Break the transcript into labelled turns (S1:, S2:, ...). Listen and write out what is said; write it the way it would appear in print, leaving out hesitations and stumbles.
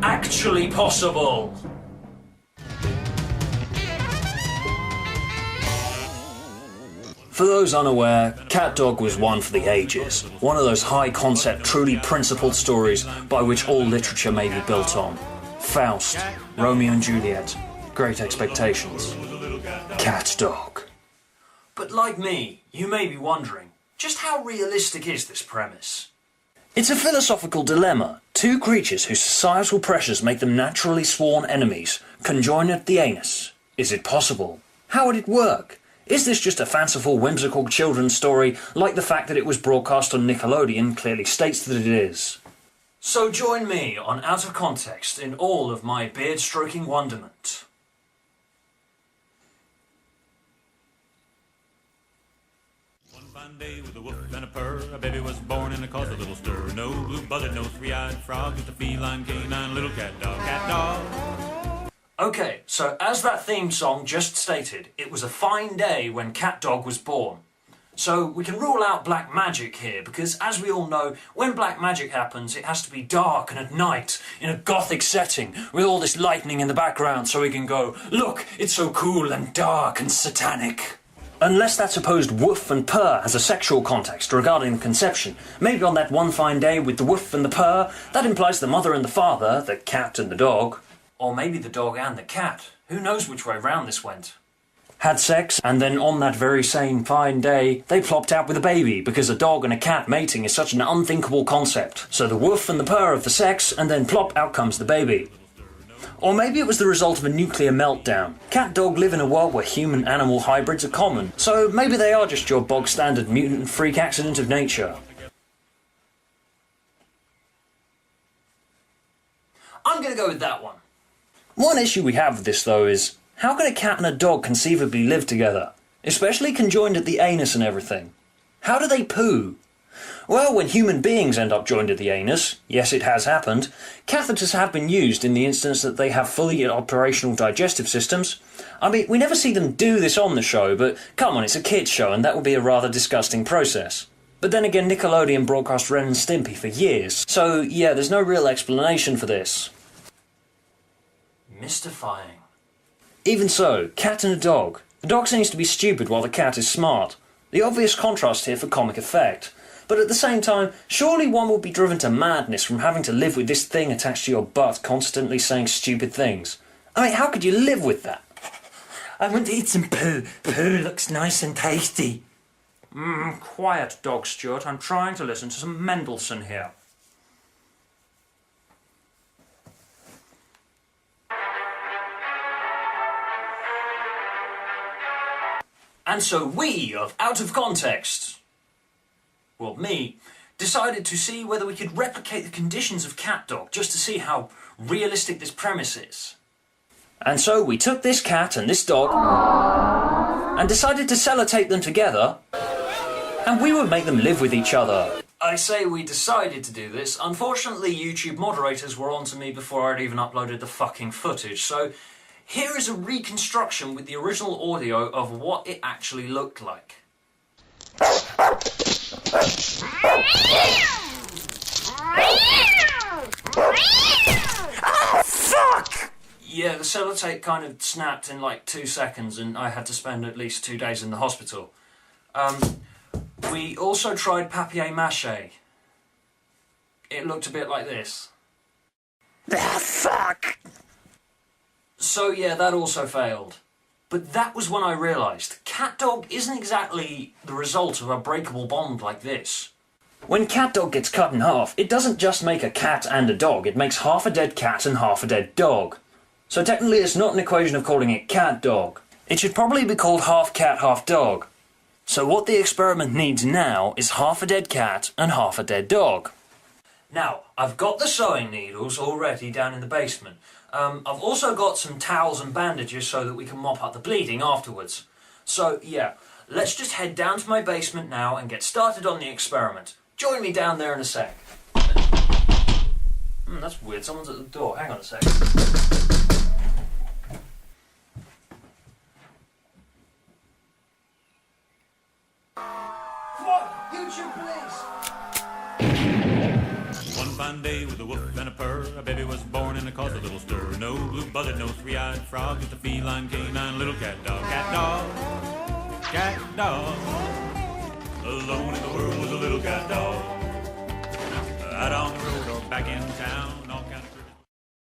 S1: actually possible? For those unaware, Catdog was one for the ages. One of those high-concept, truly principled stories by which all literature may be built on. Faust, Romeo and Juliet, Great Expectations. Catdog. But like me, you may be wondering, just how realistic is this premise? It's a philosophical dilemma. Two creatures whose societal pressures make them naturally sworn enemies conjoin at the anus. Is it possible? How would it work? Is this just a fanciful, whimsical children's story, like the fact that it was broadcast on Nickelodeon clearly states that it is? So join me on Out of Context in all of my beard-stroking wonderment.
S2: One fine day with a woof and a purr, a baby was born and it caused a little stir. No blue buzzard, no three-eyed frog, just a feline canine little cat dog. Cat dog.
S1: Okay, so as that theme song just stated, it was a fine day when Catdog was born. So we can rule out black magic here, because as we all know, when black magic happens, it has to be dark and at night, in a gothic setting, with all this lightning in the background, so we can go, look, it's so cool and dark and satanic. Unless that supposed woof and purr has a sexual context regarding the conception, maybe on that one fine day with the woof and the purr, that implies the mother and the father, the cat and the dog. Or maybe the dog and the cat. Who knows which way round this went? Had sex, and then on that very same fine day, they plopped out with a baby, because a dog and a cat mating is such an unthinkable concept. So the woof and the purr of the sex, and then plop, out comes the baby. Or maybe it was the result of a nuclear meltdown. Cat-dog live in a world where human-animal hybrids are common, so maybe they are just your bog-standard mutant freak accident of nature. I'm gonna go with that one. One issue we have with this, though, is how can a cat and a dog conceivably live together? Especially conjoined at the anus and everything. How do they poo? Well, when human beings end up joined at the anus, yes, it has happened, catheters have been used in the instance that they have fully operational digestive systems. I mean, we never see them do this on the show, but come on, it's a kids' show and that would be a rather disgusting process. But then again, Nickelodeon broadcast Ren and Stimpy for years, so yeah, there's no real explanation for this. Mystifying. Even so, cat and a dog. The dog seems to be stupid while the cat is smart. The obvious contrast here for comic effect. But at the same time, surely one will be driven to madness from having to live with this thing attached to your butt constantly saying stupid things. I mean, how could you live with that?
S3: I want to eat some poo. Poo looks nice and tasty.
S1: Quiet, Dog Stuart. I'm trying to listen to some Mendelssohn here. And so we, of Out of Context, well, me, decided to see whether we could replicate the conditions of Catdog, just to see how realistic this premise is. And so we took this cat and this dog, and decided to sellotape them together, and we would make them live with each other. I say we decided to do this. Unfortunately, YouTube moderators were onto me before I'd even uploaded the fucking footage, so here is a reconstruction with the original audio of what it actually looked like.
S3: Oh, fuck!
S1: Yeah, the sellotape kind of snapped in like 2 seconds and I had to spend at least 2 days in the hospital. We also tried papier-mâché. It looked a bit like this.
S3: Ah, fuck!
S1: So yeah, that also failed. But that was when I realised Catdog isn't exactly the result of a breakable bond like this. When Catdog gets cut in half, it doesn't just make a cat and a dog, it makes half a dead cat and half a dead dog. So technically it's not an equation of calling it Catdog. It should probably be called half cat, half dog. So what the experiment needs now is half a dead cat and half a dead dog. Now, I've got the sewing needles already down in the basement. I've also got some towels and bandages so that we can mop up the bleeding afterwards. So, yeah, let's just head down to my basement now and get started on the experiment. Join me down there in a sec. That's weird, someone's at the door. Hang on a sec. What? YouTube, please!
S2: One fine day with a woof and a purr, a baby was born and it caused a little stir. No blue-buzzard, no three-eyed frog, just a feline canine little cat dog. Cat dog, cat dog. Alone in the world was a little cat dog. Out on the road or back in town,